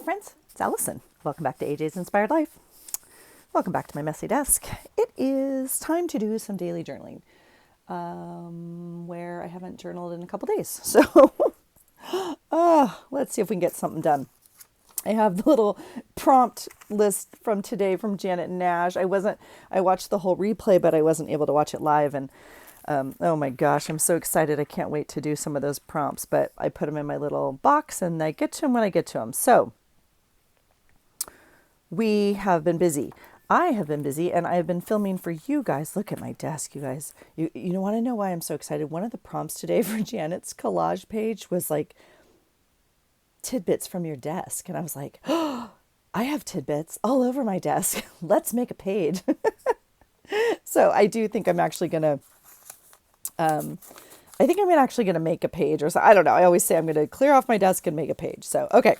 friends, it's Allison. Welcome back to AJ's Inspired Life. Welcome back to my messy desk. It is time to do some daily journaling, where I haven't journaled in a couple days. So let's see if we can get something done. I have the little prompt list from today from Janet and Nash. I watched the whole replay, but I wasn't able to watch it live. And oh my gosh, I'm so excited. I can't wait to do some of those prompts, but I put them in my little box and I get to them when I get to them. So we have been busy. I have been busy and I've been filming for you guys. Look at my desk, you guys. You want to know why I'm so excited? One of the prompts today for Janet's collage page was like tidbits from your desk. And I was like, oh, I have tidbits all over my desk. Let's make a page. So I do think I'm actually going to make a page or so. I don't know. I always say I'm going to clear off my desk and make a page. So, okay.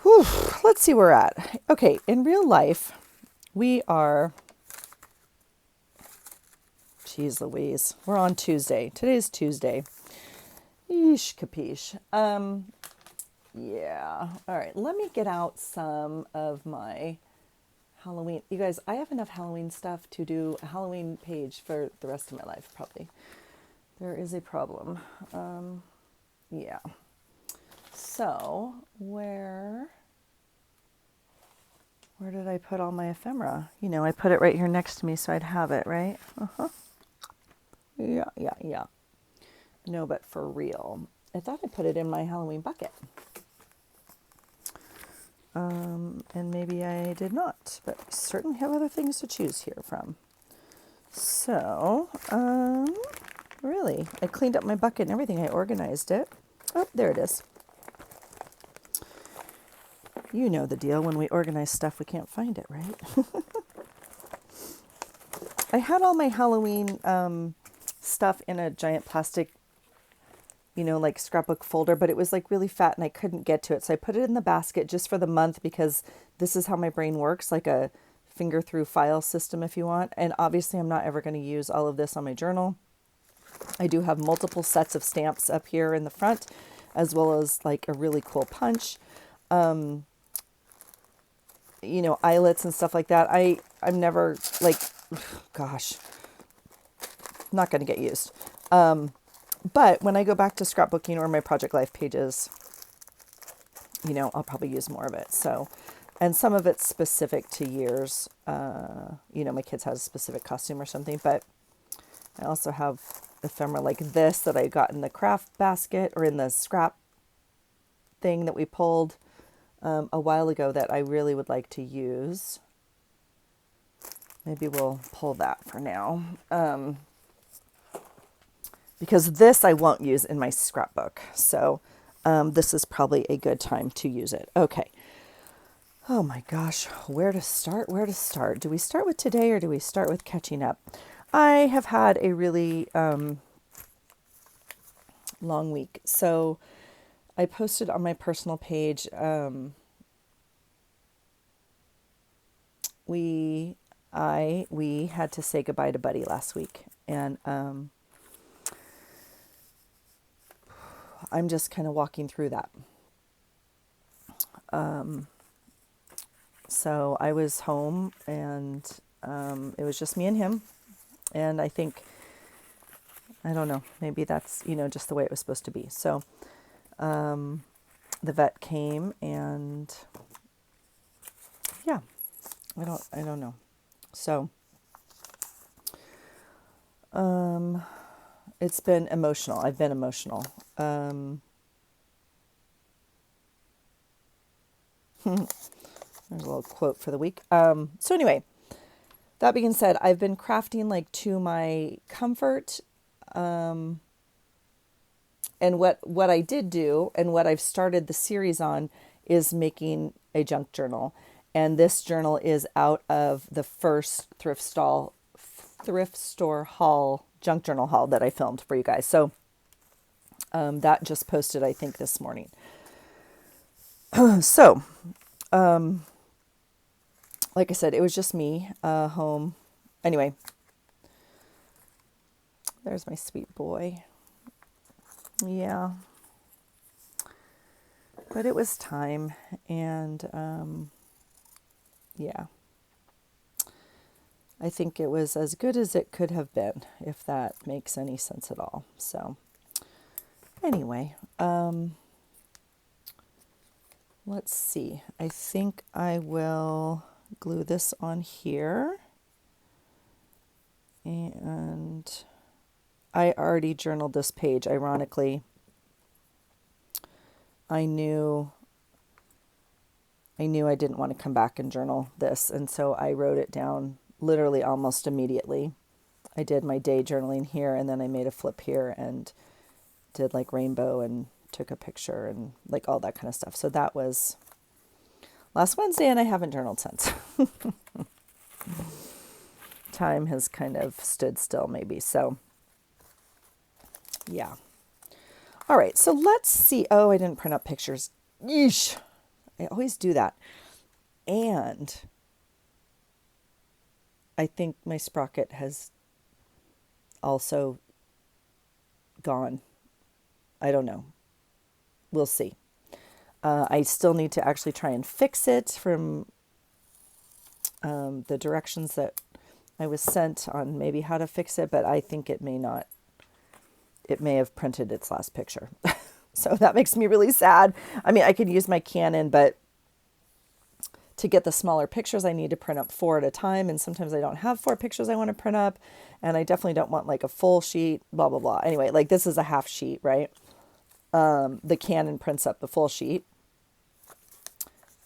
Whew, let's see where we're at. Okay. In real life, we are, geez Louise, we're on Tuesday. Today's Tuesday. Yeesh, capiche. Yeah. All right. Let me get out some of my Halloween. You guys, I have enough Halloween stuff to do a Halloween page for the rest of my life, probably. There is a problem. Yeah. So, where did I put all my ephemera? You know, I put it right here next to me so I'd have it, right? Uh-huh. Yeah. No, but for real. I thought I put it in my Halloween bucket. And maybe I did not, but I certainly have other things to choose here from. So, really, I cleaned up my bucket and everything. I organized it. Oh, there it is. You know the deal. When we organize stuff, we can't find it, right? I had all my Halloween stuff in a giant plastic, like scrapbook folder, but it was like really fat and I couldn't get to it. So I put it in the basket just for the month because this is how my brain works, like a finger through file system if you want. And obviously I'm not ever going to use all of this on my journal. I do have multiple sets of stamps up here in the front, as well as like a really cool punch, eyelets and stuff like that. I'm never like, gosh, not going to get used. But when I go back to scrapbooking or my Project Life pages, I'll probably use more of it. So, and some of it's specific to years. My kids had a specific costume or something, but I also have ephemera like this that I got in the craft basket or in the scrap thing that we pulled a while ago that I really would like to use. Maybe we'll pull that for now. Because this I won't use in my scrapbook. So this is probably a good time to use it. Okay. Oh my gosh, where to start? Do we start with today or do we start with catching up? I have had a really long week. So I posted on my personal page, we had to say goodbye to Buddy last week. And I'm just kind of walking through that. So I was home and it was just me and him. And I think, I don't know, maybe that's, just the way it was supposed to be. So the vet came and yeah, I don't know. So it's been emotional. I've been emotional. There's a little quote for the week. So anyway, that being said, I've been crafting like to my comfort. And what I did do and what I've started the series on is making a junk journal. And this journal is out of the first thrift store haul, junk journal haul that I filmed for you guys. So that just posted, I think, this morning. So, like I said, it was just me home. Anyway, there's my sweet boy. Yeah. But it was time, and yeah, I think it was as good as it could have been, if that makes any sense at all. So anyway, let's see. I think I will glue this on here. And I already journaled this page, ironically. I knew I didn't want to come back and journal this, and so I wrote it down literally almost immediately. I did my day journaling here, and then I made a flip here and did like rainbow and took a picture and like all that kind of stuff. So that was last Wednesday, and I haven't journaled since. Time has kind of stood still maybe. So yeah. All right, so let's see. Oh, I didn't print up pictures. Yeesh. I always do that. And I think my sprocket has also gone. I don't know. We'll see. I still need to actually try and fix it from the directions that I was sent on maybe how to fix it, but I think it may not. It may have printed its last picture. So that makes me really sad. I mean, I could use my Canon, but to get the smaller pictures, I need to print up 4 at a time. And sometimes I don't have 4 pictures I want to print up. And I definitely don't want like a full sheet, blah, blah, blah. Anyway, like this is a half sheet, right? The Canon prints up the full sheet.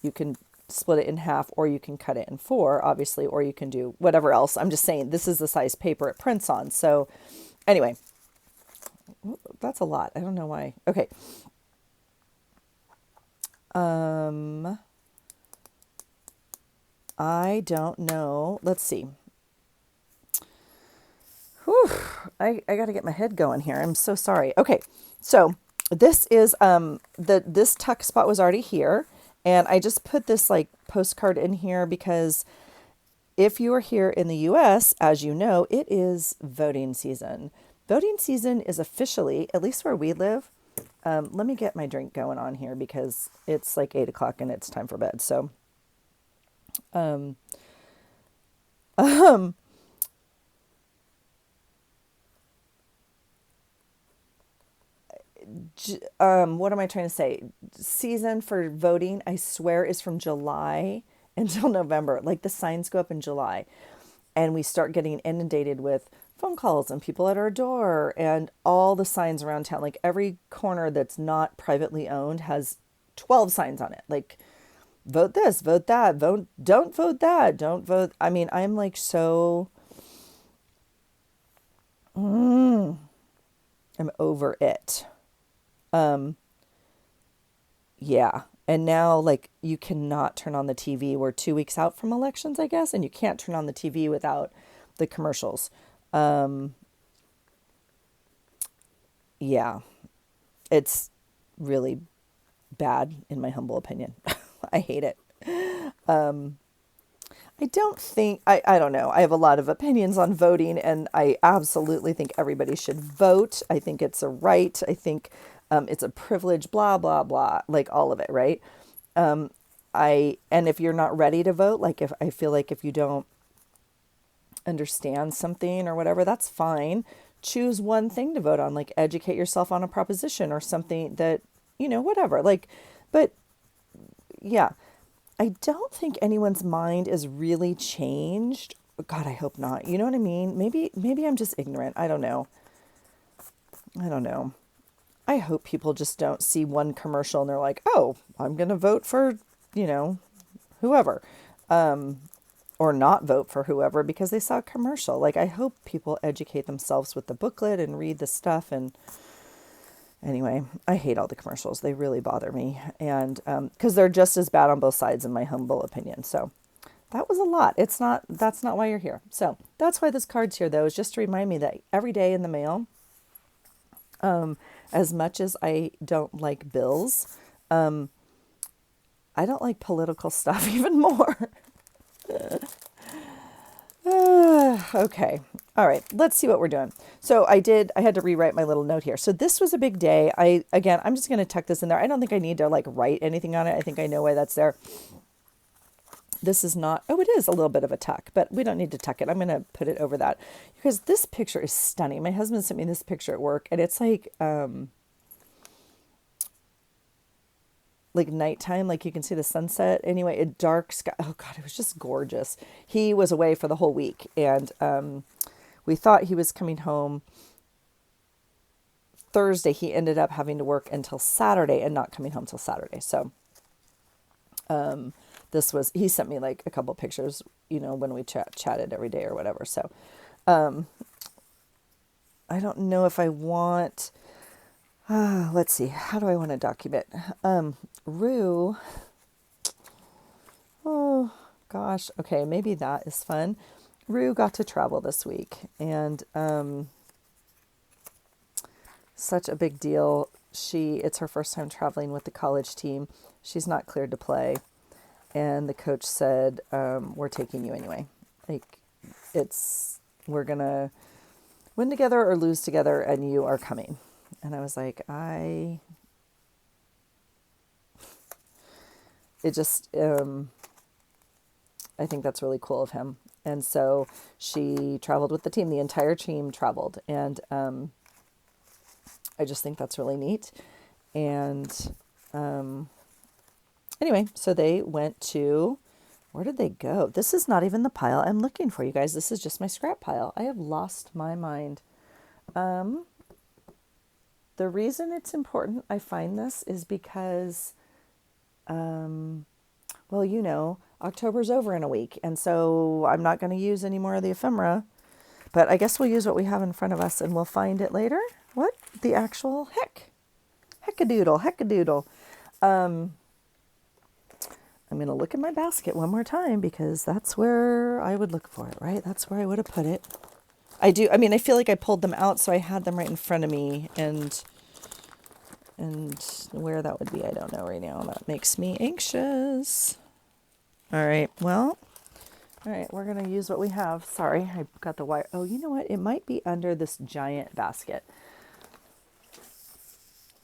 You can split it in half, or you can cut it in 4, obviously, or you can do whatever else. I'm just saying this is the size paper it prints on. So anyway, that's a lot. I don't know why. Okay. I don't know. Let's see. Whew. I got to get my head going here. I'm so sorry. Okay. So this is, this tuck spot was already here, and I just put this like postcard in here because if you are here in the US, as you know, it is voting season. Voting season is officially, at least where we live. Let me get my drink going on here because it's like 8 o'clock and it's time for bed. So, what am I trying to say? Season for voting, I swear, is from July until November. Like the signs go up in July and we start getting inundated with phone calls and people at our door and all the signs around town. Like every corner that's not privately owned has 12 signs on it. Like, vote this, vote that, vote, don't vote that, don't vote. I mean, I'm like so, I'm over it. Yeah. And now like you cannot turn on the TV. We're 2 weeks out from elections, I guess. And you can't turn on the TV without the commercials. Yeah, it's really bad in my humble opinion. I hate it. I don't think, I don't know. I have a lot of opinions on voting, and I absolutely think everybody should vote. I think it's a right. I think it's a privilege, blah, blah, blah, like all of it, right? And if you're not ready to vote, like if I feel like if you don't understand something or whatever, that's fine. Choose one thing to vote on, like educate yourself on a proposition or something that, whatever. Like, but yeah, I don't think anyone's mind is really changed. God, I hope not. You know what I mean? Maybe I'm just ignorant. I don't know. I hope people just don't see one commercial and they're like, oh, I'm going to vote for, whoever. Or not vote for whoever because they saw a commercial. Like, I hope people educate themselves with the booklet and read the stuff. And anyway, I hate all the commercials. They really bother me. And because they're just as bad on both sides, in my humble opinion. So that was a lot. That's not why you're here. So that's why this card's here, though, is just to remind me that every day in the mail, as much as I don't like bills, I don't like political stuff even more. Okay. All right. Let's see what we're doing. So I had to rewrite my little note here. So this was a big day. I'm just going to tuck this in there. I don't think I need to like write anything on it. I think I know why that's there. This is not, oh, it is a little bit of a tuck, but we don't need to tuck it. I'm going to put it over that because this picture is stunning. My husband sent me this picture at work and it's like nighttime, like you can see the sunset. Anyway, a dark sky. Oh God, it was just gorgeous. He was away for the whole week and, we thought he was coming home Thursday. He ended up having to work until Saturday and not coming home till Saturday. So, he sent me like a couple pictures, when we chatted every day or whatever. So, I don't know if I want, let's see, how do I want to document? Rue, oh gosh. Okay. Maybe that is fun. Rue got to travel this week and, such a big deal. It's her first time traveling with the college team. She's not cleared to play. And the coach said, we're taking you anyway. Like we're going to win together or lose together and you are coming. And I was like, I think that's really cool of him. And so she traveled with the team. The entire team traveled. And I just think that's really neat. And anyway, so they went to, where did they go? This is not even the pile I'm looking for, you guys. This is just my scrap pile. I have lost my mind. The reason it's important I find this is because, October's over in a week. And so I'm not going to use any more of the ephemera. But I guess we'll use what we have in front of us and we'll find it later. What the actual heck? Heckadoodle. I'm going to look in my basket one more time because that's where I would look for it, right? That's where I would have put it. I feel like I pulled them out so I had them right in front of me and where that would be, I don't know right now. That makes me anxious. All right, well, all right, we're going to use what we have. Sorry, I got the wire. Oh, you know what? It might be under this giant basket.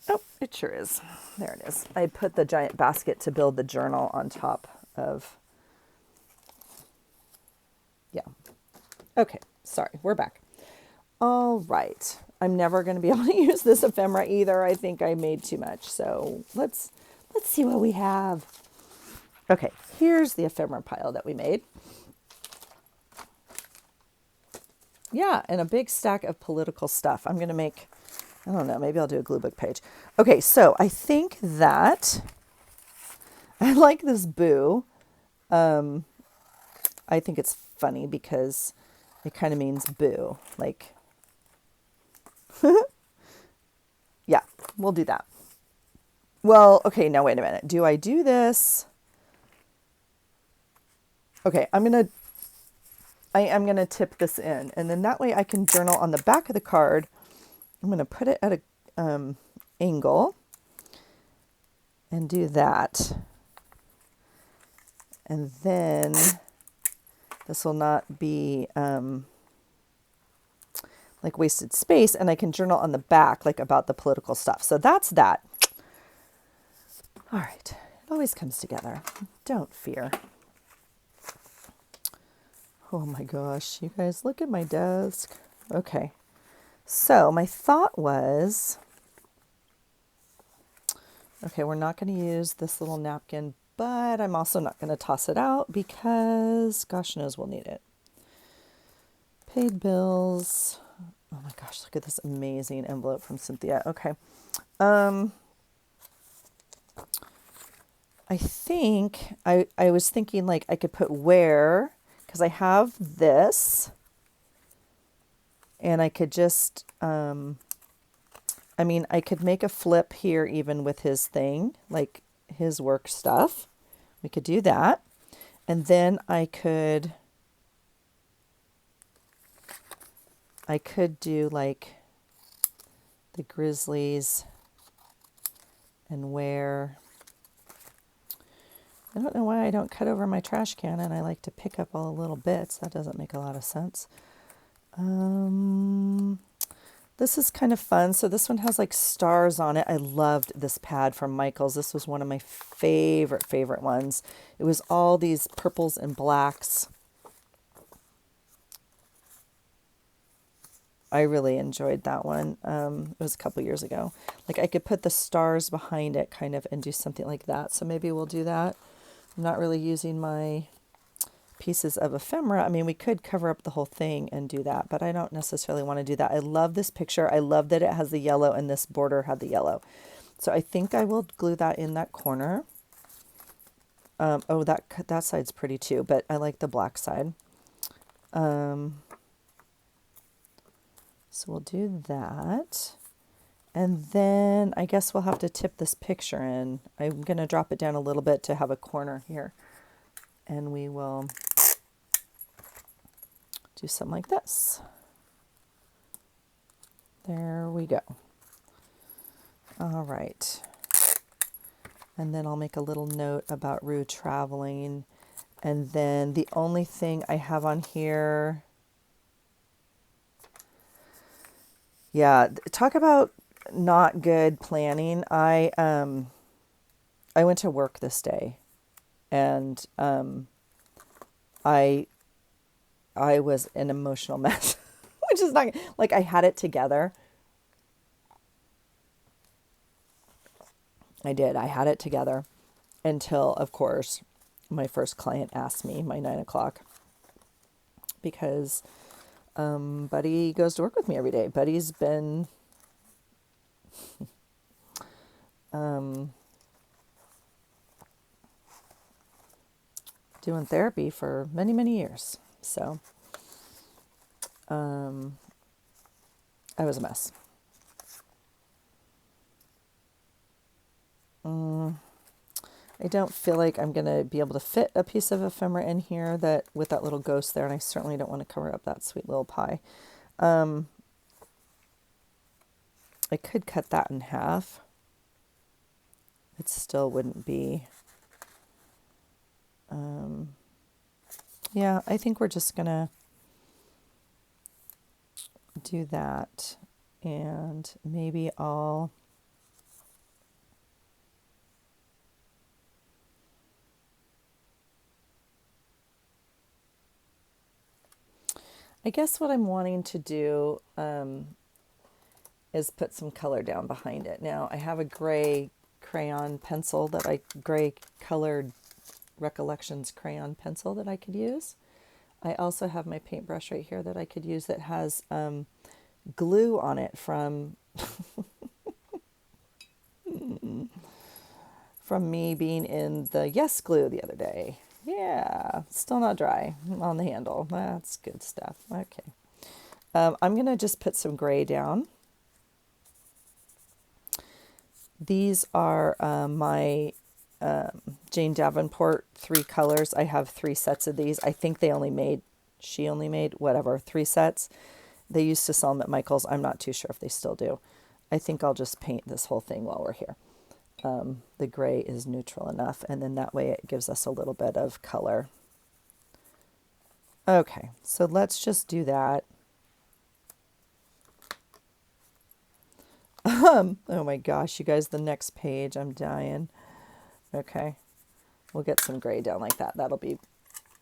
Oh, it sure is. There it is. I put the giant basket to build the journal on top of. Yeah. Okay, sorry, we're back. All right. I'm never going to be able to use this ephemera either. I think I made too much. So let's see what we have. Okay, here's the ephemera pile that we made. Yeah, and a big stack of political stuff. I'm going to make, I don't know, maybe I'll do a glue book page. Okay, so I think that I like this boo. I think it's funny because it kind of means boo. Like, yeah, we'll do that. Well, okay, now wait a minute. Do I do this? Okay, I am going to tip this in, and then that way I can journal on the back of the card. I'm going to put it at a angle and do that. And then this will not be like wasted space, and I can journal on the back like about the political stuff. So that's that. All right, it always comes together. Don't fear. Oh my gosh, you guys, look at my desk. Okay, so my thought was, okay, we're not going to use this little napkin, but I'm also not going to toss it out because gosh knows we'll need it. Paid bills. Oh my gosh, look at this amazing envelope from Cynthia. Okay. I think I was thinking like I could put where, because I have this, and I could just, I could make a flip here even with his thing, like his work stuff. We could do that. And then I could do like the Grizzlies and where. I don't know why I don't cut over my trash can and I like to pick up all the little bits. That doesn't make a lot of sense. This is kind of fun. So this one has like stars on it. I loved this pad from Michaels. This was one of my favorite ones. It was all these purples and blacks. I really enjoyed that one. It was a couple years ago. Like I could put the stars behind it kind of and do something like that. So maybe we'll do that. I'm not really using my pieces of ephemera. I mean, we could cover up the whole thing and do that, but I don't necessarily want to do that. I love this picture. I love that it has the yellow and this border had the yellow. So I think I will glue that in that corner. Oh, that side's pretty too, but I like the black side. So we'll do that. And then I guess we'll have to tip this picture in. I'm going to drop it down a little bit to have a corner here. And we will do something like this. There we go. All right. And then I'll make a little note about Rue traveling. And then the only thing I have on here, yeah, talk about not good planning. I went to work this day, and I was an emotional mess, which is not like I had it together. I did. I had it together until, of course, my first client asked me, my 9 o'clock, because Buddy goes to work with me every day. Buddy's been doing therapy for many years. So I was a mess. I don't feel like I'm going to be able to fit a piece of ephemera in here that with that little ghost there, and I certainly don't want to cover up that sweet little pie. I could cut that in half. It still wouldn't be. Yeah, I think we're just going to do that, and maybe I guess what I'm wanting to do is put some color down behind it. Now I have a gray crayon pencil gray colored Recollections crayon pencil that I could use. I also have my paintbrush right here that I could use that has glue on it from me being in the Yes glue the other day. Yeah, still not dry on the handle. That's good stuff. Okay. I'm going to just put some gray down. These are my Jane Davenport 3 colors. I have 3 sets of these. I think she only made, whatever, 3 sets. They used to sell them at Michael's. I'm not too sure if they still do. I think I'll just paint this whole thing while we're here. The gray is neutral enough, and then that way it gives us a little bit of color. Okay, so let's just do that. Oh my gosh, you guys, the next page, I'm dying. Okay, we'll get some gray down like that. That'll be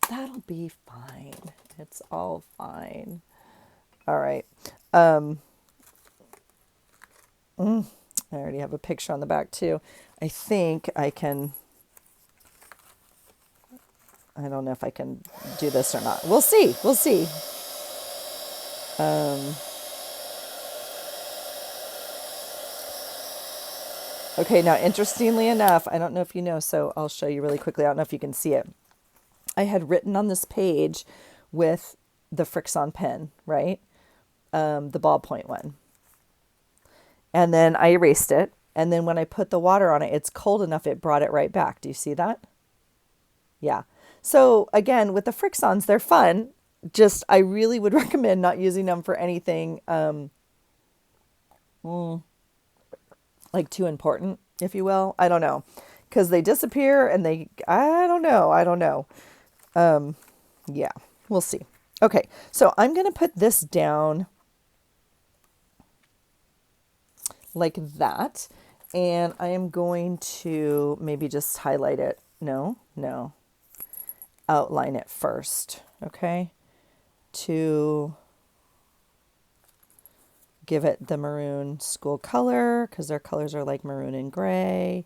fine. It's all fine. All right. I already have a picture on the back too. I think I can, I don't know if I can do this or not. We'll see. We'll see. Okay, now interestingly enough, I don't know if you know, so I'll show you really quickly. I don't know if you can see it. I had written on this page with the Frixon pen, right? The ballpoint one. And then I erased it. And then when I put the water on it, it's cold enough, it brought it right back. Do you see that? Yeah. So again, with the Frixons, they're fun. Just, I really would recommend not using them for anything like too important, if you will. I don't know. Because they disappear and I don't know. Yeah, we'll see. Okay, so I'm going to put this down like that. And I am going to maybe just highlight it. No, outline it first, okay? To give it the maroon school color, because their colors are like maroon and gray.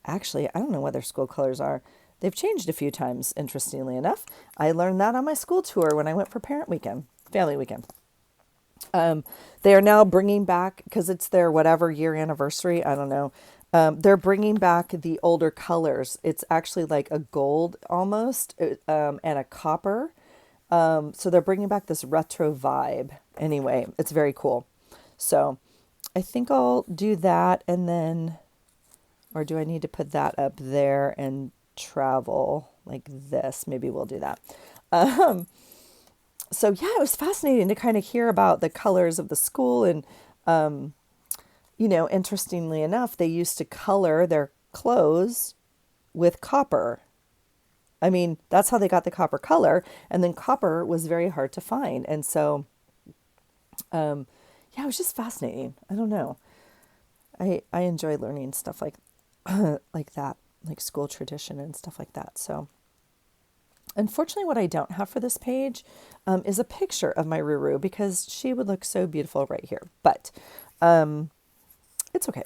Actually, I don't know what their school colors are. They've changed a few times, interestingly enough. I learned that on my school tour when I went for family weekend. They are now bringing back, because it's their whatever year anniversary, I don't know. They're bringing back the older colors. It's actually like a gold almost, and a copper. So they're bringing back this retro vibe. Anyway, it's very cool. So I think I'll do that, and then, or do I need to put that up there and travel like this? Maybe we'll do that. So yeah, it was fascinating to kind of hear about the colors of the school. And, interestingly enough, they used to color their clothes with copper. I mean, that's how they got the copper color. And then copper was very hard to find. And so, yeah, it was just fascinating. I don't know. I enjoy learning stuff like, like that, like school tradition and stuff like that. So unfortunately, what I don't have for this page is a picture of my Ruru, because she would look so beautiful right here. But it's okay.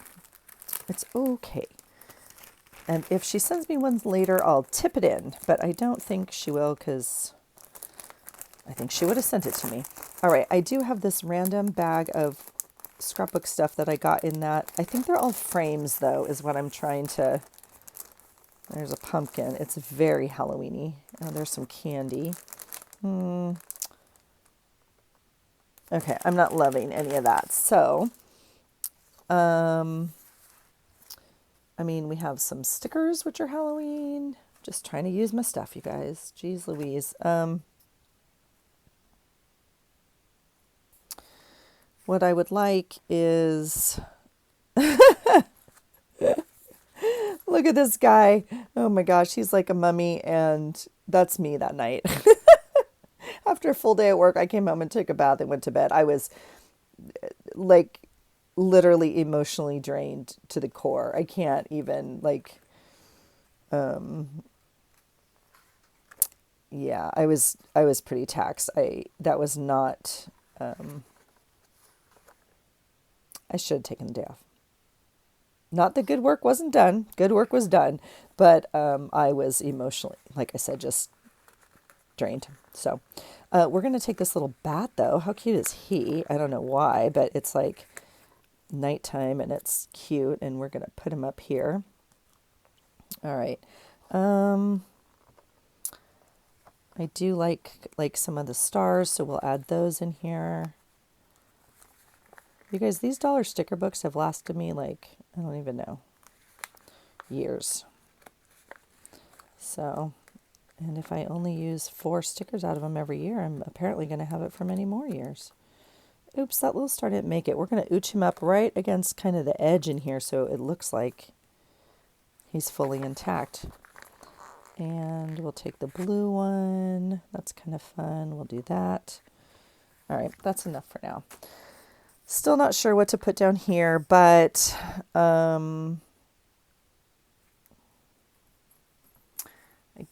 It's okay. And if she sends me one later, I'll tip it in. But I don't think she will, because I think she would have sent it to me. All right, I do have this random bag of scrapbook stuff that I got in that. I think they're all frames, though, is what I'm trying to... There's a pumpkin. It's very Halloween-y. There's some candy. Okay, I'm not loving any of that. So, I mean, we have some stickers, which are Halloween. Just trying to use my stuff, you guys. Jeez Louise. What I would like is... Look at this guy. Oh my gosh, he's like a mummy, and that's me that night. After a full day at work, I came home and took a bath and went to bed. I was like literally emotionally drained to the core. I can't even yeah, I was pretty taxed. That was not I should have taken the day off. Not that good work wasn't done. Good work was done. But I was emotionally, like I said, just drained. So we're going to take this little bat, though. How cute is he? I don't know why, but it's like nighttime and it's cute. And we're going to put him up here. All right. I do like some of the stars, so we'll add those in here. You guys, these dollar sticker books have lasted me like, I don't even know, years. So, and if I only use 4 stickers out of them every year, I'm apparently going to have it for many more years. Oops, that little star didn't make it. We're going to ooch him up right against kind of the edge in here so it looks like he's fully intact. And we'll take the blue one. That's kind of fun. We'll do that. All right, that's enough for now. Still not sure what to put down here, but I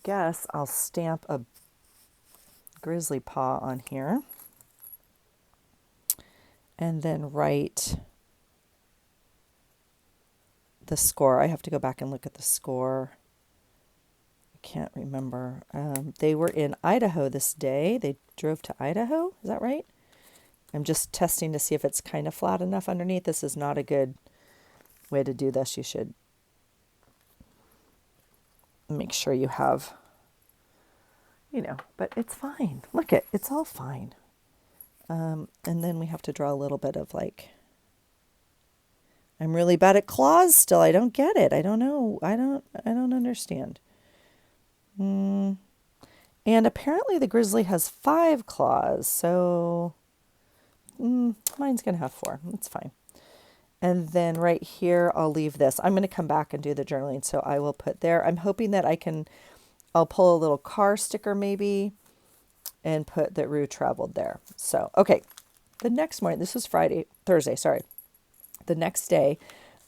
guess I'll stamp a grizzly paw on here and then write the score. I have to go back and look at the score. I can't remember. They were in Idaho this day. They drove to Idaho. Is that right? I'm just testing to see if it's kind of flat enough underneath. This is not a good way to do this. You should make sure you have, but it's fine. Look it's all fine. And then we have to draw a little bit of I'm really bad at claws still. I don't get it. I don't know. I don't understand. And apparently the grizzly has 5 claws, so... mine's going to have 4. That's fine. And then right here, I'll leave this. I'm going to come back and do the journaling, so I will put there. I'm hoping that I'll pull a little car sticker maybe and put that Rue traveled there. So, okay. The next morning, this was Thursday, sorry. The next day,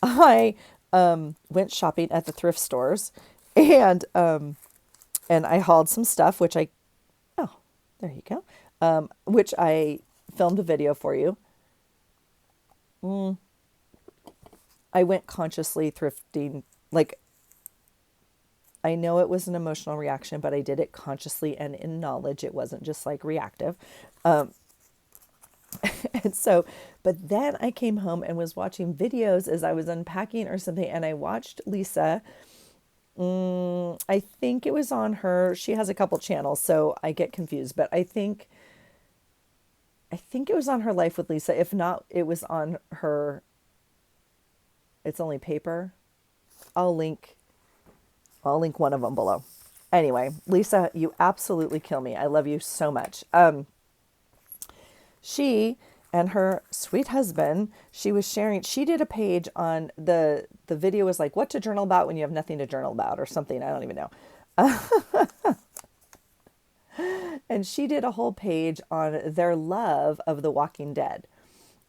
I went shopping at the thrift stores, and I hauled some stuff, oh, there you go, which I filmed a video for you. I went consciously thrifting, like, I know it was an emotional reaction, but I did it consciously and in knowledge. It wasn't just like reactive. And so, but then I came home and was watching videos as I was unpacking or something, and I watched Lisa. I think it was on her. She has a couple channels, so I get confused, but I think it was on her Life with Lisa. If not, it was on her It's Only Paper. I'll link one of them below. Anyway, Lisa, you absolutely kill me. I love you so much. She and her sweet husband, she did a page on the video was like what to journal about when you have nothing to journal about or something. I don't even know. And she did a whole page on their love of The Walking Dead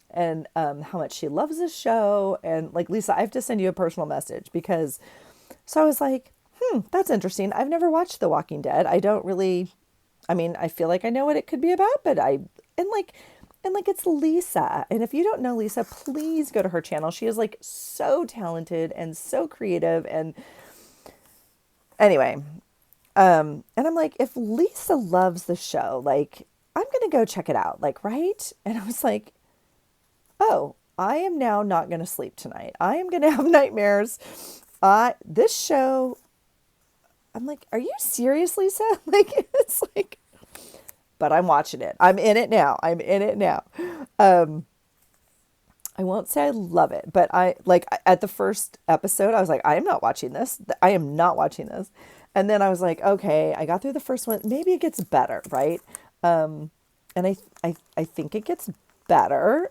and how much she loves this show. And like, Lisa, I have to send you a personal message so I was like, that's interesting. I've never watched The Walking Dead. I feel like I know what it could be about, but it's Lisa. And if you don't know Lisa, please go to her channel. She is like so talented and so creative. And anyway, and I'm like, if Lisa loves the show, like, I'm going to go check it out. Like, right. And I was like, oh, I am now not going to sleep tonight. I am going to have nightmares. This show, I'm like, are you serious, Lisa? Like, it's like, but I'm watching it. I'm in it now. I won't say I love it, but at the first episode, I was like, I am not watching this. I am not watching this. And then I was like, okay, I got through the first one. Maybe it gets better, right? And I think it gets better.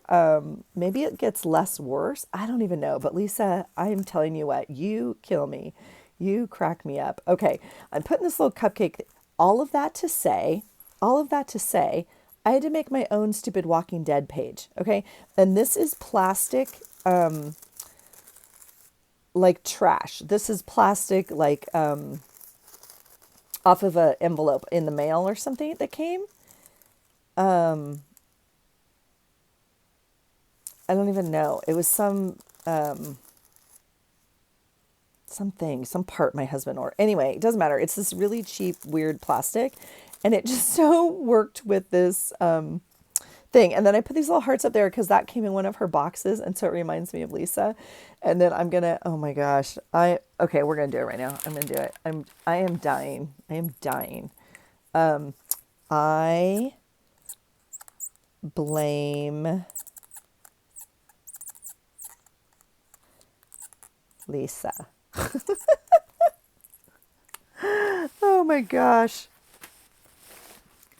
Maybe it gets less worse. I don't even know. But Lisa, I am telling you what, you kill me. You crack me up. Okay, I'm putting this little cupcake. All of that to say, I had to make my own stupid Walking Dead page. Okay, and this is plastic, like trash. This is plastic, like off of an envelope in the mail or something that came. I don't even know. It was some part my husband or anyway, it doesn't matter. It's this really cheap, weird plastic, and it just so worked with this thing. And then I put these little hearts up there because that came in one of her boxes, and so it reminds me of Lisa. And then I'm gonna, oh my gosh, okay, we're gonna do it right now. I'm gonna do it. I am dying. I blame Lisa. Oh my gosh.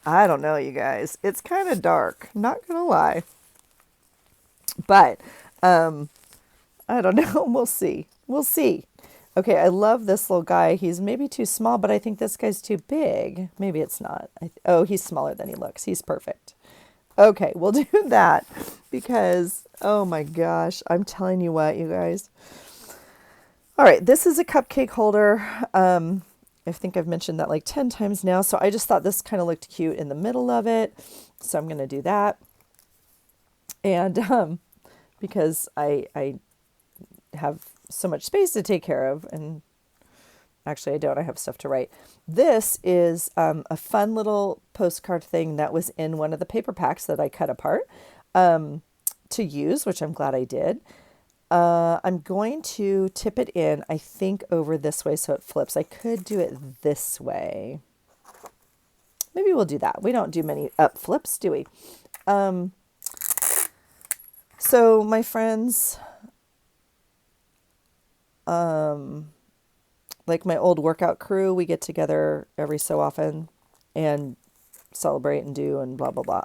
I don't know, you guys. It's kind of dark, not gonna lie. But I don't know. We'll see. Okay, I love this little guy. He's maybe too small, but I think this guy's too big. Maybe it's not. He's smaller than he looks. He's perfect. Okay, we'll do that because, oh my gosh, I'm telling you what, you guys. All right, this is a cupcake holder. I think I've mentioned that like 10 times now. So I just thought this kind of looked cute in the middle of it. So I'm going to do that. And because I have so much space to take care of, and actually I don't, I have stuff to write. This is a fun little postcard thing that was in one of the paper packs that I cut apart to use, which I'm glad I did. I'm going to tip it in, I think, over this way so it flips. I could do it this way. Maybe we'll do that. We don't do many up flips, do we? So my friends, like my old workout crew, we get together every so often and celebrate and do and blah, blah, blah.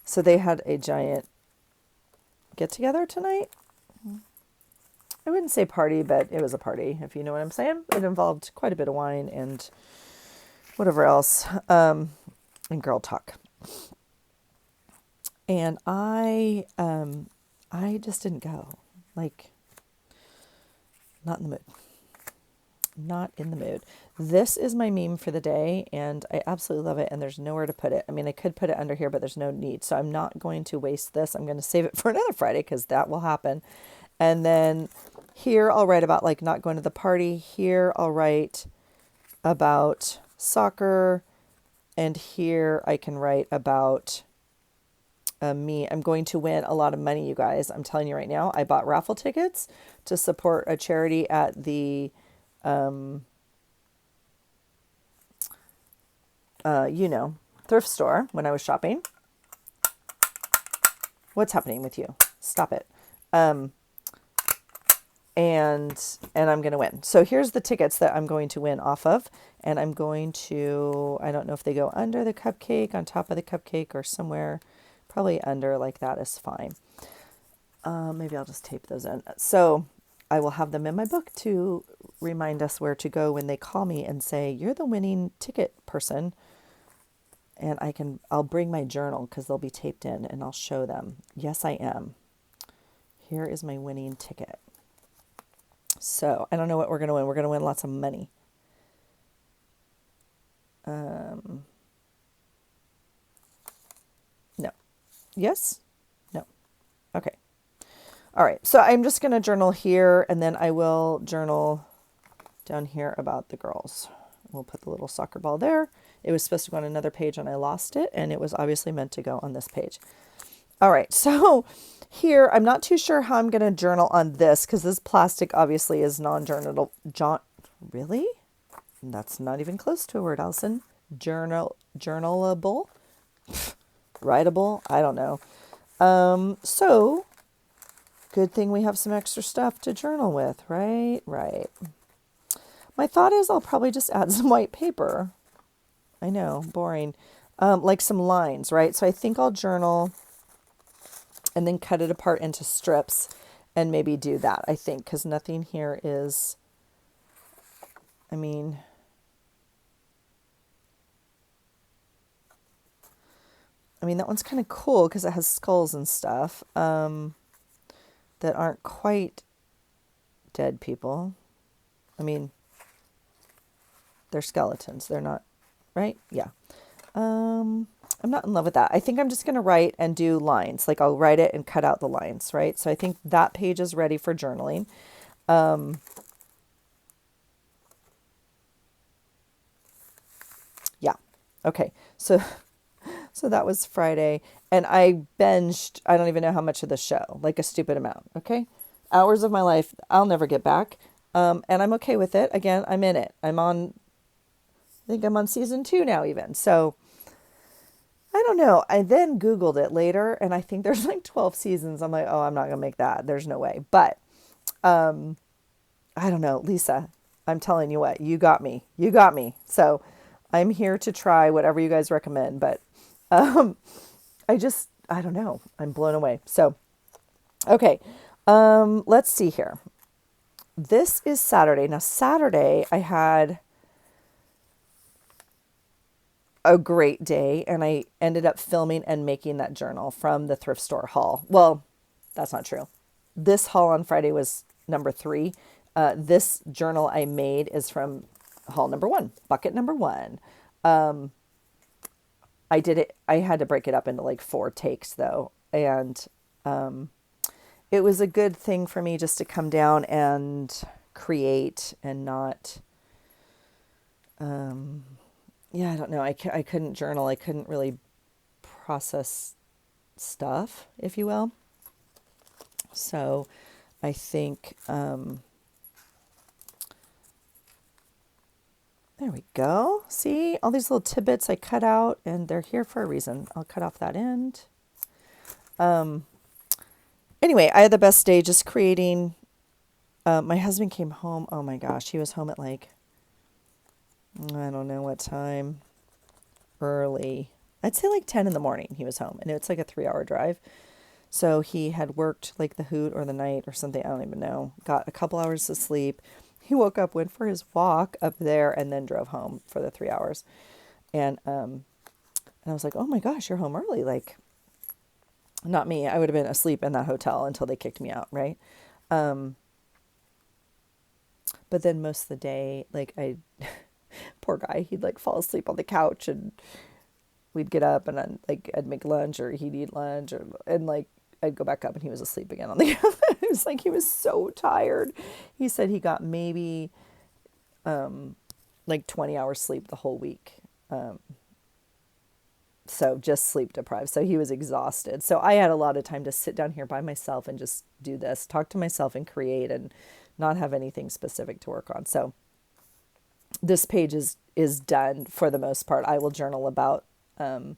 So they had a giant get together tonight. I wouldn't say party, but it was a party, if you know what I'm saying. It involved quite a bit of wine and whatever else, and girl talk. And I just didn't go. Like, not in the mood. Not in the mood. This is my meme for the day, and I absolutely love it, and there's nowhere to put it. I mean, I could put it under here, but there's no need. So I'm not going to waste this. I'm going to save it for another Friday because that will happen. And then here I'll write about like not going to the party. Here I'll write about soccer. And here I can write about me. I'm going to win a lot of money, you guys. I'm telling you right now. I bought raffle tickets to support a charity at the thrift store when I was shopping. What's happening with you? Stop it. And I'm going to win. So here's the tickets that I'm going to win off of. And I'm going to, I don't know if they go under the cupcake, on top of the cupcake, or somewhere, probably under, like that is fine. Maybe I'll just tape those in. So I will have them in my book to remind us where to go when they call me and say, you're the winning ticket person. And I'll bring my journal because they'll be taped in, and I'll show them. Yes, I am. Here is my winning ticket. So I don't know what we're going to win. We're going to win lots of money. No. Yes? No. Okay. All right. So I'm just going to journal here, and then I will journal down here about the girls. We'll put the little soccer ball there. It was supposed to go on another page, and I lost it, and it was obviously meant to go on this page. All right. So here, I'm not too sure how I'm going to journal on this because this plastic obviously is non-journalable. Really? That's not even close to a word, Allison. Journalable? Writable? I don't know. So good thing we have some extra stuff to journal with, right? Right. My thought is I'll probably just add some white paper. I know, boring. Like some lines, right? So I think I'll journal and then cut it apart into strips and maybe do that, I think, because nothing here is, I mean, that one's kind of cool because it has skulls and stuff that aren't quite dead people. I mean, they're skeletons. They're not, right? Yeah. I'm not in love with that. I think I'm just going to write and do lines. Like I'll write it and cut out the lines, right? So I think that page is ready for journaling. Yeah. Okay. So that was Friday, and I binged, I don't even know how much of the show, like a stupid amount. Okay. Hours of my life I'll never get back. And I'm okay with it. Again, I'm in it. I think I'm on season 2 now even. So I don't know. I then Googled it later, and I think there's like 12 seasons. I'm like, oh, I'm not going to make that. There's no way. But I don't know. Lisa, I'm telling you what, you got me. You got me. So I'm here to try whatever you guys recommend. But I don't know. I'm blown away. So, okay. Let's see here. This is Saturday. Now, Saturday, I had a great day, and I ended up filming and making that journal from the thrift store haul. Well, that's not true. This haul on Friday was number 3. This journal I made is from haul number 1, bucket number 1. I did it. I had to break it up into like 4 takes though. And it was a good thing for me just to come down and create and not, I don't know. I couldn't journal. I couldn't really process stuff, if you will. So I think, there we go. See all these little tidbits I cut out, and they're here for a reason. I'll cut off that end. Anyway, I had the best day just creating. My husband came home. Oh my gosh, he was home at like, I don't know what time. Early. I'd say like 10 in the morning he was home, and it's like a 3-hour drive. So he had worked like the hoot or the night or something. I don't even know. Got a couple hours of sleep. He woke up, went for his walk up there, and then drove home for the 3 hours. And I was like, oh my gosh, you're home early. Like, Not me. I would have been asleep in that hotel until they kicked me out, right? Um, but then most of the day, like poor guy, he'd like fall asleep on the couch and we'd get up and I'd make lunch or he'd eat lunch and like I'd go back up and he was asleep again on the couch. It was like he was so tired. He said he got maybe like 20 hours sleep the whole week. So just sleep deprived. So he was exhausted. So I had a lot of time to sit down here by myself and just do this, talk to myself and create and not have anything specific to work on. So this page is done for the most part. I will journal about the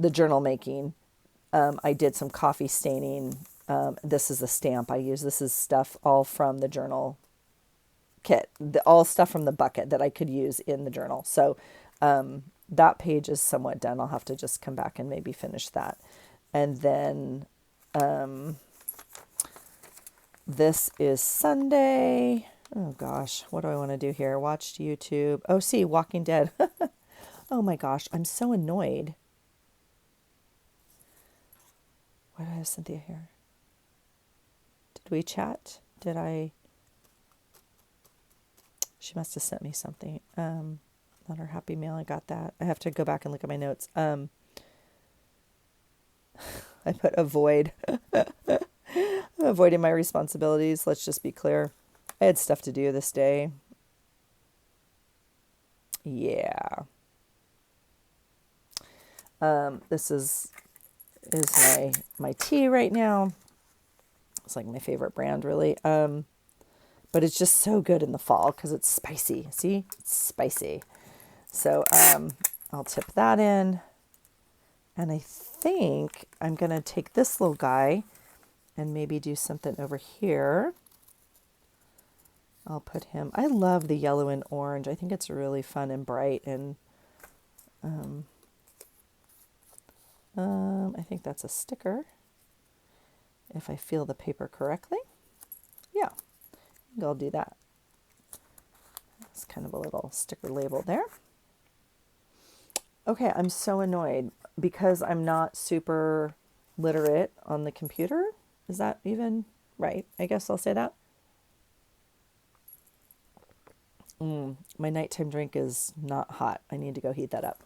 journal making. I did some coffee staining. This is the stamp I use. This is stuff all from the journal kit, all stuff from the bucket that I could use in the journal. So that page is somewhat done. I'll have to just come back and maybe finish that. And then this is Sunday. Oh gosh, what do I want to do here? Watched YouTube. Oh, see, Walking Dead. Oh my gosh, I'm so annoyed. Why do I have Cynthia here? Did we chat? Did I? She must have sent me something. Not her happy mail. I got that. I have to go back and look at my notes. I put avoid. I'm avoiding my responsibilities. Let's just be clear. I had stuff to do this day. Yeah. This is my tea right now. It's like my favorite brand, really. But it's just so good in the fall because it's spicy. See, it's spicy. So I'll tip that in. And I think I'm going to take this little guy and maybe do something over here. I'll put him. I love the yellow and orange. I think it's really fun and bright. And I think that's a sticker, if I feel the paper correctly. Yeah, I'll do that. It's kind of a little sticker label there. Okay, I'm so annoyed because I'm not super literate on the computer. Is that even right? I guess I'll say that. My nighttime drink is not hot. I need to go heat that up.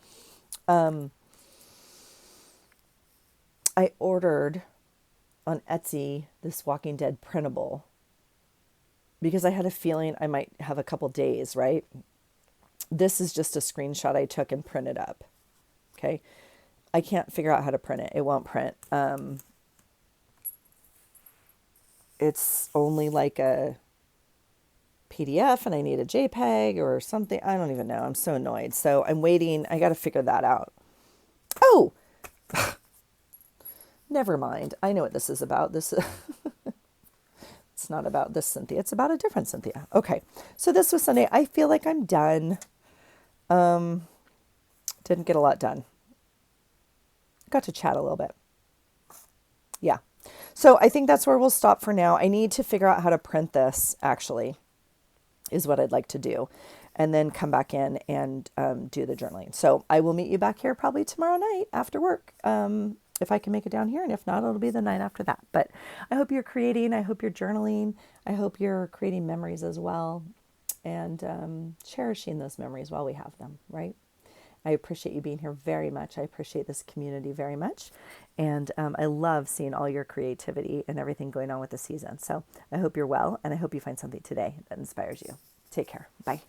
I ordered on Etsy this Walking Dead printable because I had a feeling I might have a couple days, right? This is just a screenshot I took and printed up. Okay. I can't figure out how to print it. It won't print. It's only like a PDF and I need a JPEG or something. I don't even know. I'm so annoyed. So I'm waiting. I got to figure that out. Oh, never mind. I know what this is about. It's not about this Cynthia. It's about a different Cynthia. Okay. So this was Sunday. I feel like I'm done. Didn't get a lot done. Got to chat a little bit. Yeah. So I think that's where we'll stop for now. I need to figure out how to print this, actually, is what I'd like to do. And then come back in and do the journaling. So I will meet you back here probably tomorrow night after work. If I can make it down here. And if not, it'll be the night after that. But I hope you're creating. I hope you're journaling. I hope you're creating memories as well. And cherishing those memories while we have them, right? I appreciate you being here very much. I appreciate this community very much. And I love seeing all your creativity and everything going on with the season. So I hope you're well, and I hope you find something today that inspires you. Take care. Bye.